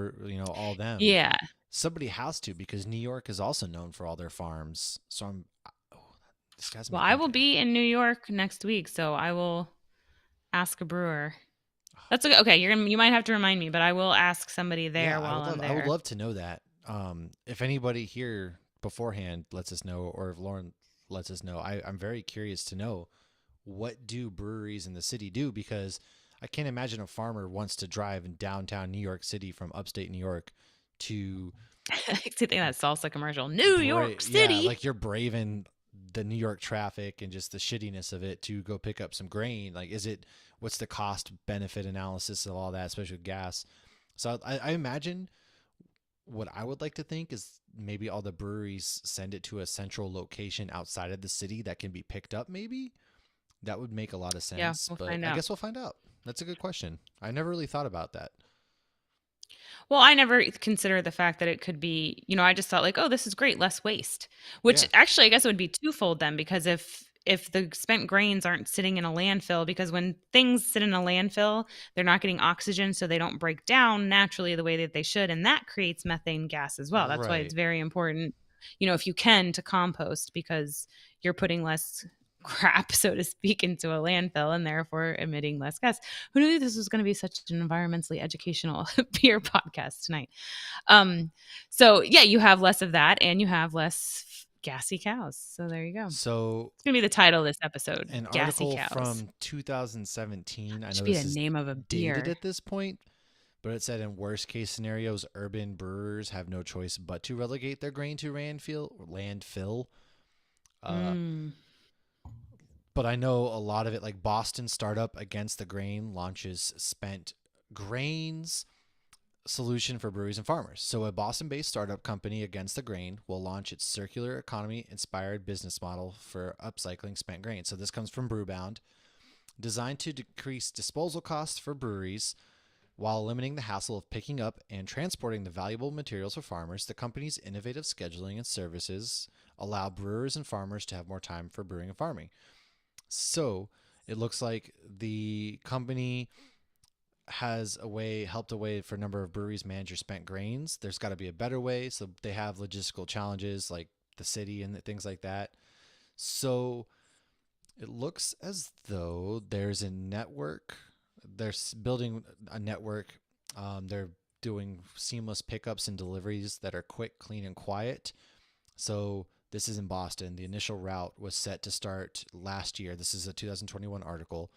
all them. Yeah. Somebody has to, because New York is also known for all their farms. So this guy's me Well, I will thinking. be in New York next week, so I will ask a brewer. That's okay. Okay, you might have to remind me, but I will ask somebody there while I'm there. I would love to know that. If anybody here beforehand lets us know, or if Lauren lets us know, I'm very curious to know, what do breweries in the city do? Because I can't imagine a farmer wants to drive in downtown New York City from upstate New York to I think that salsa commercial, New York City. Yeah, like you're braving the New York traffic and just the shittiness of it to go pick up some grain. Like, what's the cost benefit analysis of all that, especially with gas? So I imagine, what I would like to think is maybe all the breweries send it to a central location outside of the city that can be picked up. Maybe that would make a lot of sense. Yeah, we'll find out. I guess we'll find out. That's a good question. I never really thought about that. Well, I never considered the fact that it could be, I just thought like, oh, this is great, less waste. Which actually, I guess it would be twofold then, because if the spent grains aren't sitting in a landfill, because when things sit in a landfill, they're not getting oxygen, so they don't break down naturally the way that they should, and that creates methane gas as well. That's why it's very important, if you can, to compost, because you're putting less crap, so to speak, into a landfill and therefore emitting less gas. Who knew this was going to be such an environmentally educational beer podcast tonight? So yeah, you have less of that and you have less gassy cows. So there you go. So it's going to be the title of this episode. An gassy article cows. From 2017. I know should be this the is name of a beer dated at this point, but it said in worst case scenarios, urban brewers have no choice but to relegate their grain to landfill. But I know a lot of it, like Boston startup Against the Grain launches spent grains solution for breweries and farmers. So a Boston-based startup company, Against the Grain, will launch its circular economy-inspired business model for upcycling spent grain. So this comes from Brewbound. Designed to decrease disposal costs for breweries while eliminating the hassle of picking up and transporting the valuable materials for farmers, the company's innovative scheduling and services allow brewers and farmers to have more time for brewing and farming. So it looks like the company has helped a way for a number of breweries manage your spent grains. There's got to be a better way. So they have logistical challenges like the city and things like that. So it looks as though there's a network. They're building a network. They're doing seamless pickups and deliveries that are quick, clean, and quiet. So this is in Boston. The initial route was set to start last year. This is a 2021 article.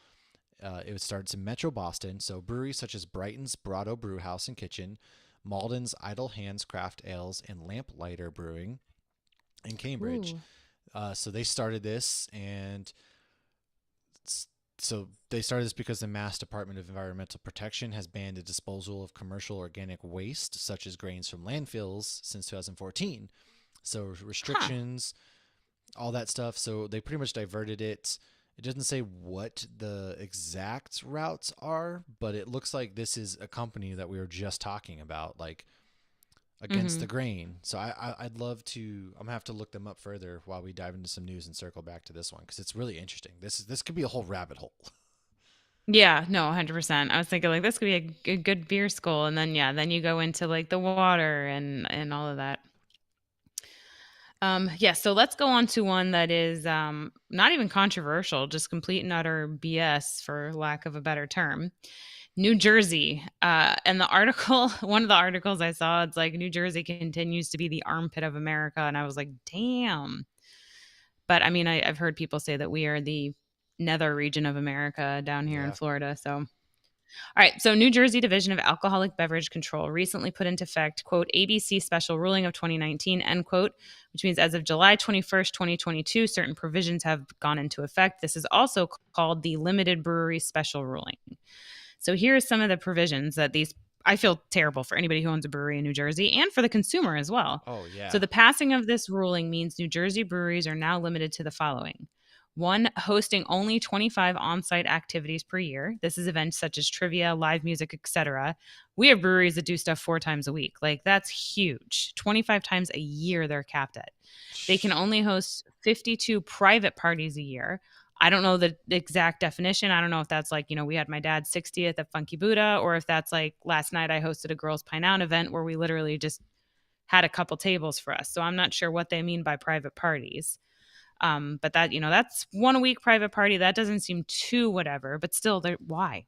It starts in Metro Boston. So breweries such as Brighton's Brado Brew House and Kitchen, Malden's Idle Hands Craft Ales, and Lamplighter Brewing in Cambridge. So they started this, and so they started this because the Mass Department of Environmental Protection has banned the disposal of commercial organic waste, such as grains from landfills, since 2014. So restrictions, all that stuff. So they pretty much diverted it. It doesn't say what the exact routes are, but it looks like this is a company that we were just talking about, like Against the Grain. So I'd love to. I'm gonna have to look them up further while we dive into some news and circle back to this one, because it's really interesting. This could be a whole rabbit hole. Yeah, no, 100%. I was thinking like this could be a good beer school, and then you go into like the water and all of that. So let's go on to one that is not even controversial, just complete and utter BS, for lack of a better term. New Jersey. And the article, one of the articles I saw, it's like New Jersey continues to be the armpit of America. And I was like, damn. But I mean, I've heard people say that we are the nether region of America down here in Florida. So all right. So New Jersey Division of Alcoholic Beverage Control recently put into effect, quote, ABC Special Ruling of 2019, end quote, which means as of July 21st, 2022, certain provisions have gone into effect. This is also called the Limited Brewery Special Ruling. So here are some of the provisions that I feel terrible for anybody who owns a brewery in New Jersey and for the consumer as well. Oh, yeah. So the passing of this ruling means New Jersey breweries are now limited to the following. 1, hosting only 25 on-site activities per year. This is events such as trivia, live music, etc. We have breweries that do stuff 4 times a week. Like, that's huge. 25 times a year they're capped at. They can only host 52 private parties a year. I don't know the exact definition. I don't know if that's like, we had my dad's 60th at Funky Buddha, or if that's like last night I hosted a Girls Pine Out event where we literally just had a couple tables for us. So I'm not sure what they mean by private parties. But that, that's 1 week private party. That doesn't seem too whatever, but still, why?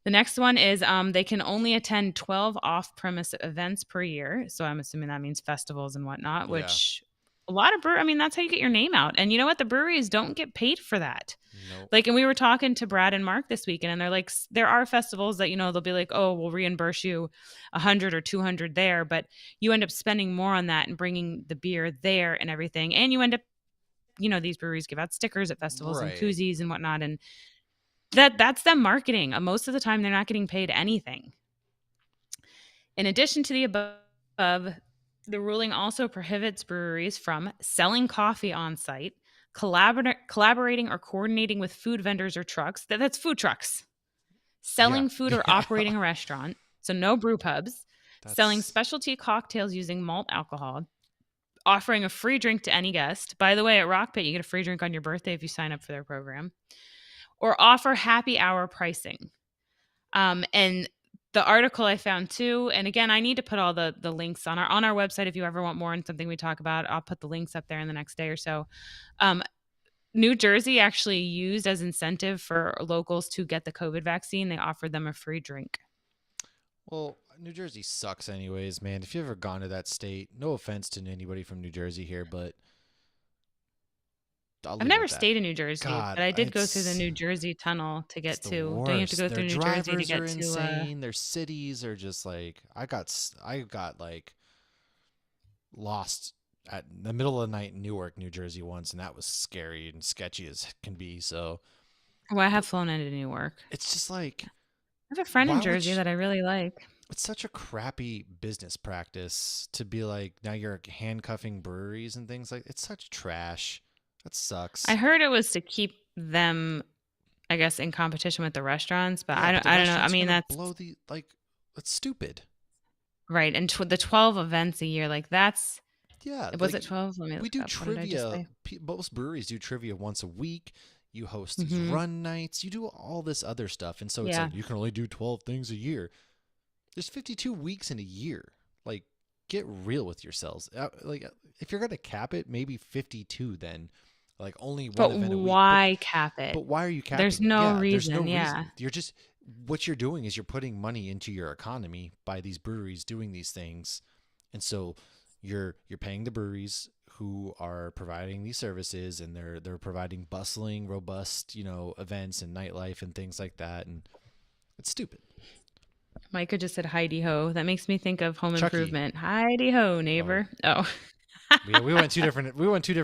The next one is they can only attend 12 off-premise events per year. So I'm assuming that means festivals and whatnot, which a lot of that's how you get your name out. And you know what? The breweries don't get paid for that. Nope. Like, and we were talking to Brad and Mark this weekend, and they're like, there are festivals that, they'll be like, oh, we'll reimburse you 100 or 200 there, but you end up spending more on that and bringing the beer there and everything. And you end up, these breweries give out stickers at festivals and koozies and whatnot. And that's them marketing. Most of the time, they're not getting paid anything. In addition to the above, the ruling also prohibits breweries from selling coffee on site, collaborating or coordinating with food vendors or trucks. That's food trucks. Selling food or operating a restaurant. So no brew pubs. Selling specialty cocktails using malt alcohol. Offering a free drink to any guest. By the way, at Rock Pit, you get a free drink on your birthday if you sign up for their program. Or offer happy hour pricing. And the article I found too, and again, I need to put all the links on our website if you ever want more on something we talk about. I'll put the links up there in the next day or so. New Jersey actually used as incentive for locals to get the COVID vaccine. They offered them a free drink. Well, New Jersey sucks anyways, man. If you've ever gone to that state, no offense to anybody from New Jersey here, but I've never stayed in New Jersey, but I did go through the New Jersey tunnel to get to. Worst. Don't you have to go through New Jersey to get to? Insane. Their cities are just like I got like lost at the middle of the night in Newark, New Jersey once, and that was scary and sketchy as can be. So, well, I have flown into Newark. It's just like I have a friend in Jersey that I really like. It's such a crappy business practice to be like now you're handcuffing breweries and things like. It's such trash. That sucks. I heard it was to keep them, I guess, in competition with the restaurants, but I don't know. I mean, that's that's stupid. Right. And the 12 events a year, like that's, was it 12? We do trivia. Most breweries do trivia once a week. You host these run nights. You do all this other stuff. And so it's like, you can only do 12 things a year. There's 52 weeks in a year. Like, get real with yourselves. Like, if you're going to cap it, maybe 52 then. Like only one event a week. Why cap it? But why are you capping? There's no reason. Reason. You're just what you're doing is you're putting money into your economy by these breweries doing these things, and so you're paying the breweries who are providing these services, and they're providing bustling, robust, events and nightlife and things like that, and it's stupid. Micah just said "Heidi ho." That makes me think of Home Improvement. Heidi ho, neighbor. Oh. Yeah, we went two different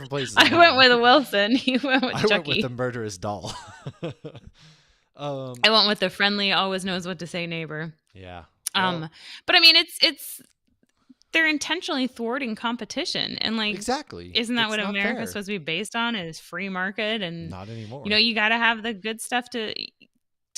places. I went with a Wilson. You went with Chucky. I went with the murderous doll. I went with the friendly, always knows what to say neighbor. Yeah. But I mean, it's they're intentionally thwarting competition, and like exactly. Isn't that what America's supposed to be based on? Is free market and not anymore. You got to have the good stuff to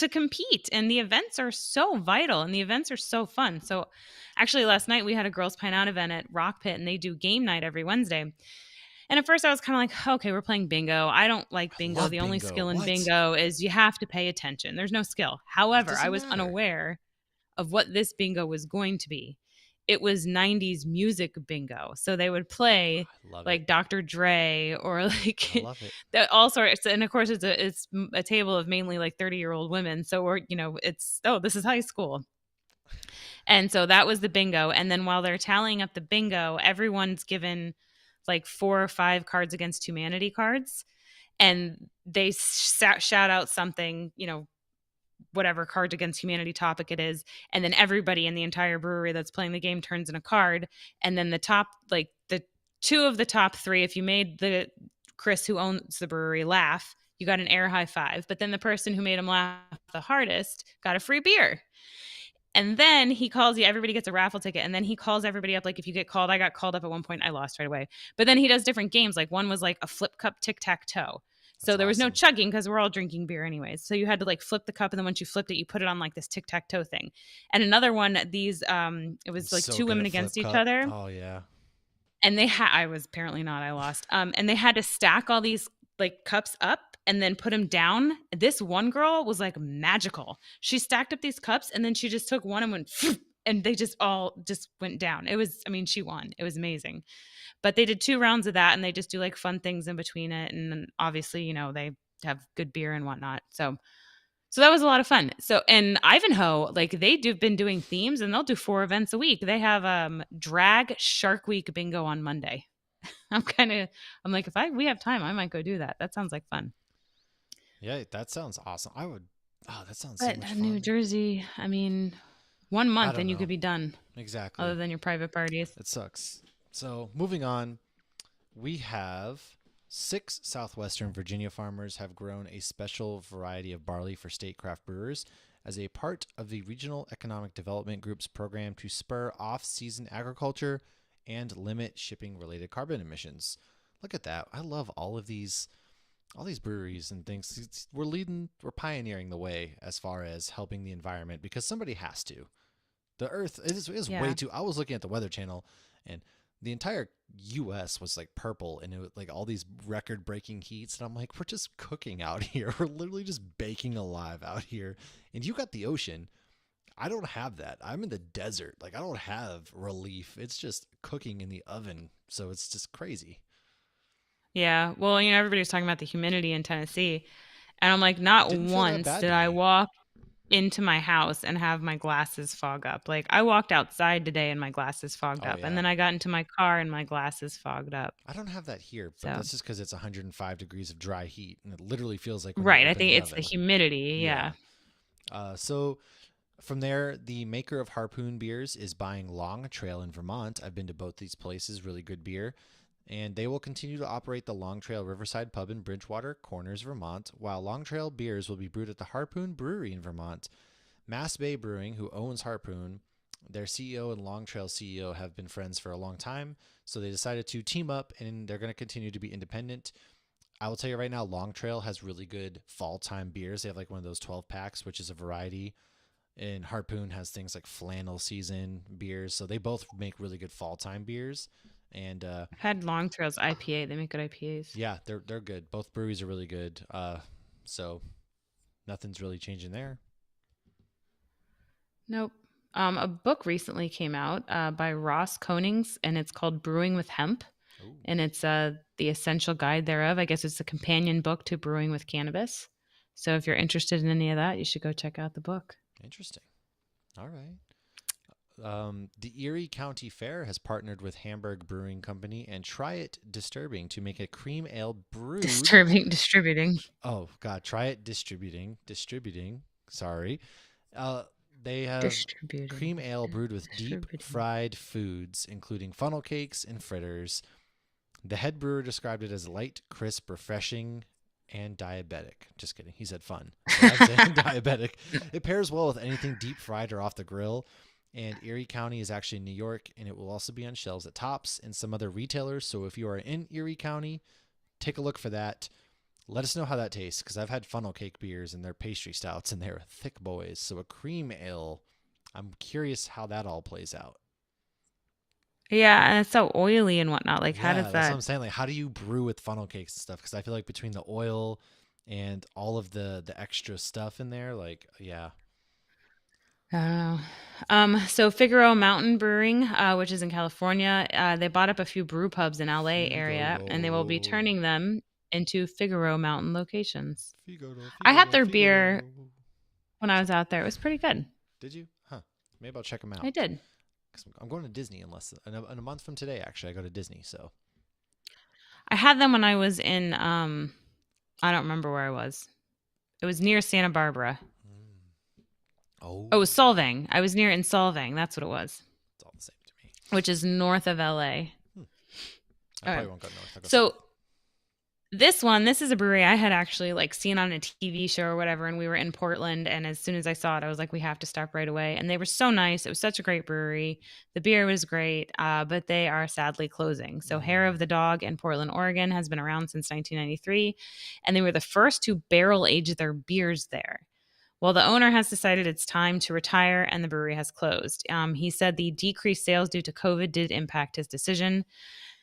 compete, and the events are so vital and the events are so fun. So actually last night we had a Girls Pine Out event at Rock Pit, and they do game night every Wednesday. And at first I was kind of like, okay, we're playing bingo. I don't like bingo. The only skill in bingo is you have to pay attention. There's no skill. However, I was unaware of what this bingo was going to be. It was 90s music bingo. So they would play like Dr. Dre or like all sorts. And of course it's a table of mainly like 30-year-old women. So we're, this is high school. And so that was the bingo. And then while they're tallying up the bingo, everyone's given like 4 or 5 Cards Against Humanity cards. And they shout out something, whatever Cards Against Humanity topic it is. And then everybody in the entire brewery that's playing the game turns in a card. And then the top, like the 2 of the top 3, if you made the Chris who owns the brewery laugh, you got an air high five. But then the person who made him laugh the hardest got a free beer. And then he calls you, everybody gets a raffle ticket. And then he calls everybody up. Like if you get called, I got called up at one point, I lost right away. But then he does different games. Like one was like a flip cup tic-tac-toe. So there was no chugging because we're all drinking beer anyways. So you had to like flip the cup, and then once you flipped it, you put it on like this tic-tac-toe thing. And another one, these it was like 2 women against each other. Oh yeah. And I was apparently not, I lost. And they had to stack all these like cups up and then put them down. This one girl was like magical. She stacked up these cups and then she just took one and went and they just all just went down. It was, I mean, she won. It was amazing. But they did 2 rounds of that and they just do like fun things in between it. And then obviously, you know, they have good beer and whatnot. So that was a lot of fun. So in Ivanhoe, like been doing themes and they'll do 4 events a week. They have drag Shark Week bingo on Monday. I'm like, if we have time, I might go do that. That sounds like fun. Yeah, that sounds awesome. I would. Oh, that sounds so much fun. New Jersey, I mean, 1 month and you could be done. Exactly. Other than your private parties. It sucks. So moving on, we have 6 southwestern Virginia farmers have grown a special variety of barley for state craft brewers as a part of the Regional Economic Development Group's program to spur off-season agriculture and limit shipping-related carbon emissions. Look at that. I love all these breweries and things. We're pioneering the way as far as helping the environment because somebody has to. The earth is way too. I was looking at the Weather Channel and the entire U.S. was like purple and it was like all these record-breaking heats. And I'm like, we're just cooking out here. We're literally just baking alive out here. And you got the ocean. I don't have that. I'm in the desert. Like I don't have relief. It's just cooking in the oven. So it's just crazy. Yeah. Well, you know, everybody was talking about the humidity in Tennessee. And I'm like, not once did I walk into my house and have my glasses fog up. Like I walked outside today and my glasses fogged up. Yeah. And then I got into my car and my glasses fogged up. I don't have that here, but that's just because it's 105 degrees of dry heat. And it literally feels like right. I think it's the humidity. Yeah. So from there, the maker of Harpoon beers is buying Long Trail in Vermont. I've been to both these places, really good beer. And they will continue to operate the Long Trail Riverside Pub in Bridgewater Corners, Vermont, while Long Trail beers will be brewed at the Harpoon Brewery in Vermont. Mass Bay Brewing, who owns Harpoon, their CEO and Long Trail CEO have been friends for a long time, so they decided to team up, and they're going to continue to be independent. I will tell you right now, Long Trail has really good fall-time beers. They have like one of those 12-packs, which is a variety, and Harpoon has things like flannel season beers, so they both make really good fall-time beers. And I've had Long Trail's IPA. They make good IPAs. Yeah, they're good. Both breweries are really good. So nothing's really changing there. Nope. A book recently came out by Ross Konings, and it's called Brewing with Hemp. Ooh. And it's the essential guide thereof. I guess it's a companion book to Brewing with Cannabis. So if you're interested in any of that, you should go check out the book. Interesting. All right. The Erie County Fair has partnered with Hamburg Brewing Company and Try It Disturbing to make a cream ale brewed. Distributing. Oh, God. Try It Distributing. Sorry. They have cream ale brewed with deep fried foods, including funnel cakes and fritters. The head brewer described it as light, crisp, refreshing, and diabetic. Just kidding. He said fun. So I'm saying diabetic. It pairs well with anything deep fried or off the grill. And Erie County is actually in New York, and it will also be on shelves at Tops and some other retailers. So if you are in Erie County, take a look for that. Let us know how that tastes, because I've had funnel cake beers and they're pastry stouts, and they're thick boys. So a cream ale, I'm curious how that all plays out. Yeah, and it's so oily and whatnot. Like, how does that? That's what I'm saying. Like, how do you brew with funnel cakes and stuff? Because I feel like between the oil and all of the extra stuff in there, like, yeah. I don't know. So Figaro Mountain Brewing, which is in California, they bought up a few brew pubs in LA area, and they will be turning them into Figaro Mountain locations. I had their beer when I was out there. It was pretty good. Did you? Huh. Maybe I'll check them out. I did. I'm going to Disney in a month from today. Actually, I go to Disney. So I had them when I was in. I don't remember where I was. It was near Santa Barbara. Oh, it was Solvang. I was near in Solvang. That's what it was. It's all the same to me. Which is north of LA. I probably won't go north. So this is a brewery I had actually like seen on a TV show or whatever, and we were in Portland, and as soon as I saw it, I was like, we have to stop right away. And they were so nice. It was such a great brewery. The beer was great, but they are sadly closing. So Hair of the Dog in Portland, Oregon has been around since 1993, and they were the first to barrel age their beers there. Well, the owner has decided it's time to retire, and the brewery has closed. He said the decreased sales due to COVID did impact his decision.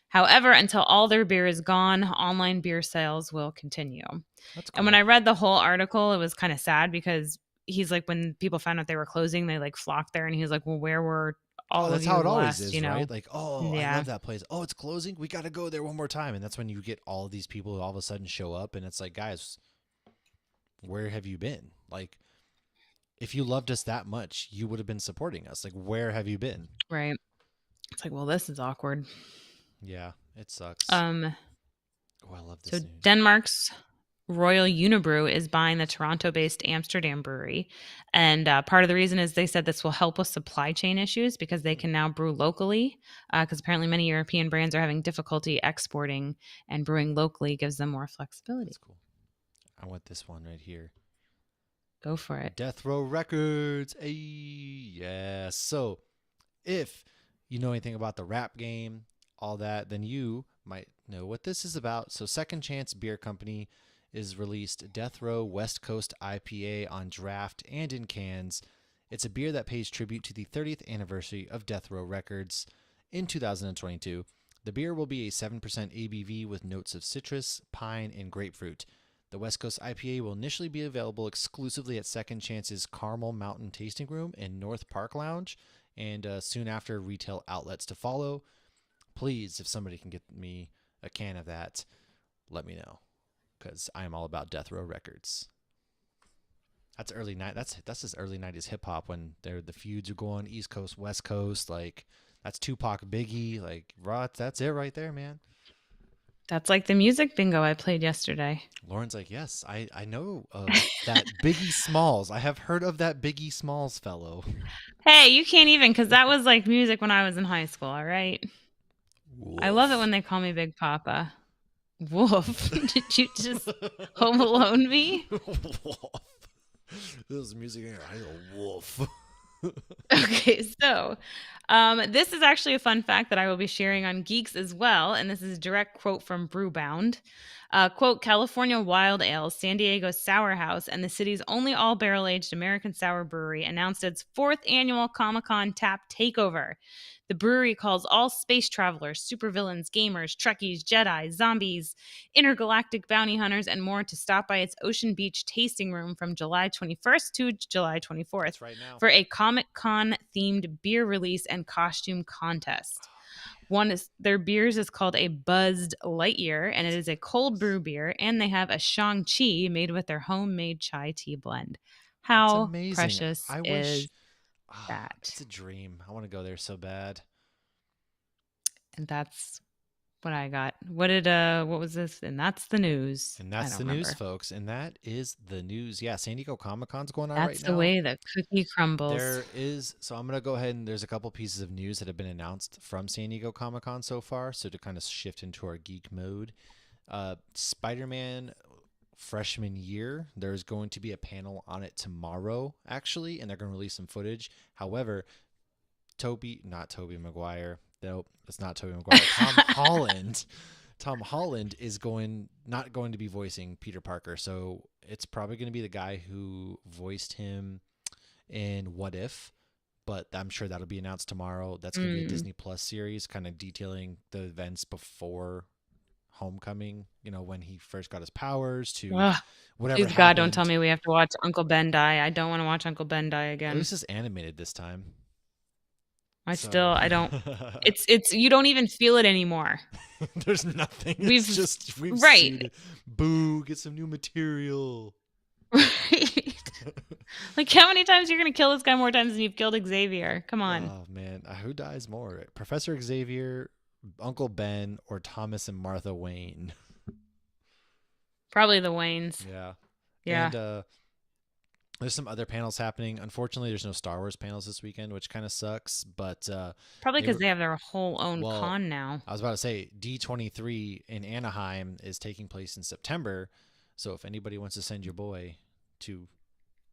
However, until all their beer is gone, online beer sales will continue. That's cool. And when I read the whole article, it was kind of sad because he's like, when people found out they were closing, they like flocked there, and he's like, well, where were all of you how it last, always is, right? Like, oh, Yeah. I love that place. Oh, it's closing. We got to go there one more time. And that's when you get all these people who all of a sudden show up, and it's like, guys, where have you been? Like, if you loved us that much, you would have been supporting us. Like, where have you been? Right. It's like, well, this is awkward. Yeah, it sucks. Oh, I love this news. Denmark's Royal Unibrew is buying the Toronto-based Amsterdam Brewery. And part of the reason is they said this will help with supply chain issues because they can now brew locally, because apparently many European brands are having difficulty exporting, and brewing locally gives them more flexibility. That's cool. I want this one right here. Go for it. Death Row Records. Hey, yeah. So if you know anything about the rap game, all that, then you might know what this is about. So Second Chance Beer Company is released Death Row West Coast IPA on draft and in cans. It's a beer that pays tribute to the 30th anniversary of Death Row Records in 2022. The beer will be a 7% ABV with notes of citrus, pine, and grapefruit. The West Coast IPA will initially be available exclusively at Second Chance's Carmel Mountain Tasting Room and North Park Lounge, and soon after retail outlets to follow. Please, if somebody can get me a can of that, let me know, because I am all about Death Row Records. That's early night. That's just early 90s hip hop when the feuds are going East Coast, West Coast. Like, that's Tupac, Biggie. Like, that's it right there, man. That's like the music bingo I played yesterday. Lauren's like, yes, I know of that Biggie Smalls. I have heard of that Biggie Smalls fellow. Hey, you can't even, because that was like music when I was in high school, all right? Woof. I love it when they call me Big Papa. Woof. Did you just Home Alone me? Woof. This is music. I go woof. Okay, so this is actually a fun fact that I will be sharing on Geeks as well, and this is a direct quote from Brewbound. Quote, California Wild Ale, San Diego Sour House, and the city's only all-barrel-aged American sour brewery announced its 4th annual Comic-Con Tap Takeover. The brewery calls all space travelers, supervillains, gamers, Trekkies, Jedi, zombies, intergalactic bounty hunters, and more to stop by its Ocean Beach tasting room from July 21st to July 24th for a Comic-Con themed beer release and costume contest. One is their beers is called a Buzzed Lightyear, and it is a cold brew beer, and they have a Shang-Chi made with their homemade chai tea blend. How precious is that? It's a dream. I want to go there so bad. And that's what I got. What was this? And that's the news. And that's the news, folks. And that is the news. Yeah, San Diego Comic-Con's going on right now. That's the way the cookie crumbles. There is. So I'm going to go ahead and there's a couple pieces of news that have been announced from San Diego Comic-Con so far. So to kind of shift into our geek mode, Spider-Man freshman year, there's going to be a panel on it tomorrow, actually, and they're going to release some footage. However, not Tobey Maguire. Nope, it's not Tobey Maguire. Tom Holland is not going to be voicing Peter Parker. So it's probably going to be the guy who voiced him in What If, but I'm sure that'll be announced tomorrow. That's going to be a Disney Plus series kind of detailing the events before Homecoming, when he first got his powers to whatever happened. God, don't tell me we have to watch Uncle Ben die. I don't want to watch Uncle Ben die again. It was just animated this time. I don't. It's you don't even feel it anymore. There's nothing. We've seen it. Boo, get some new material. Right. Like, how many times you're going to kill this guy more times than you've killed Xavier? Come on. Oh, man. Who dies more? Professor Xavier, Uncle Ben, or Thomas and Martha Wayne? Probably the Waynes. Yeah. And there's some other panels happening. Unfortunately, there's no Star Wars panels this weekend, which kind of sucks. But probably because they have their whole own con now. I was about to say D23 in Anaheim is taking place in September. So if anybody wants to send your boy to,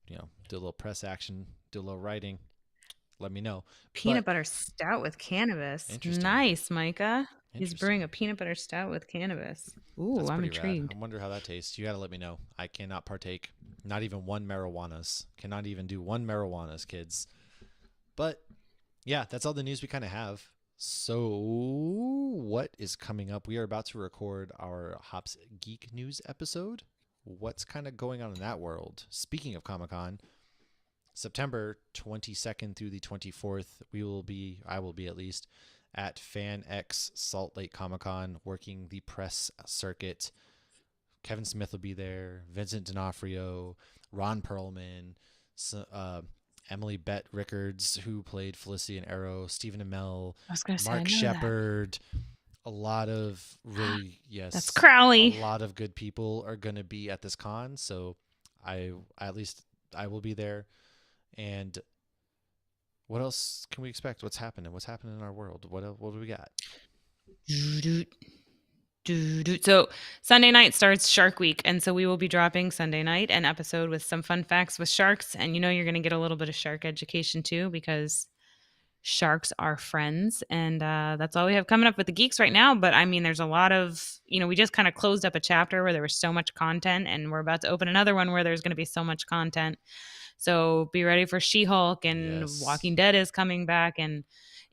do a little press action, do a little writing, let me know. Peanut butter stout with cannabis. Nice, Micah. He's brewing a peanut butter stout with cannabis. Ooh, I'm intrigued. I wonder how that tastes. You got to let me know. I cannot partake. Not even one marijuanas. Cannot even do one marijuanas, kids. But yeah, that's all the news we kind of have. So, what is coming up? We are about to record our Hops Geek News episode. What's kind of going on in that world? Speaking of Comic-Con, September 22nd through the 24th, I will be at least, at FanX Salt Lake Comic-Con working the press circuit. Kevin Smith will be there, Vincent D'Onofrio, Ron Perlman, Emily Bett Rickards, who played Felicity and Arrow, Stephen Amell, Mark Shepard. A lot of really, that's Crowley. A lot of good people are going to be at this con. So I will be there. And what else can we expect? What's happening? What's happening in our world? What do we got? So Sunday night starts Shark Week, and so we will be dropping Sunday night an episode with some fun facts with sharks, and you're going to get a little bit of shark education too, because sharks are friends, and that's all we have coming up with the geeks right now. But I mean, there's a lot of, we just kind of closed up a chapter where there was so much content, and we're about to open another one where there's going to be so much content. So be ready for She-Hulk, and Walking Dead is coming back, and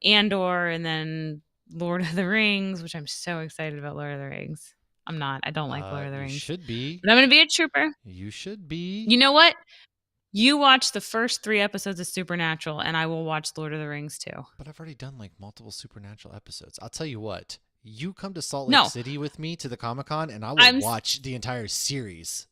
Andor, and then Lord of the Rings, which I'm so excited about. Lord of the Rings. I'm not. I don't like Lord of the Rings. You should be. But I'm going to be a trooper. You should be. You know what? You watch the first 3 episodes of Supernatural, and I will watch Lord of the Rings too. But I've already done like multiple Supernatural episodes. I'll tell you what. You come to Salt Lake City with me to the Comic-Con, and I will watch the entire series.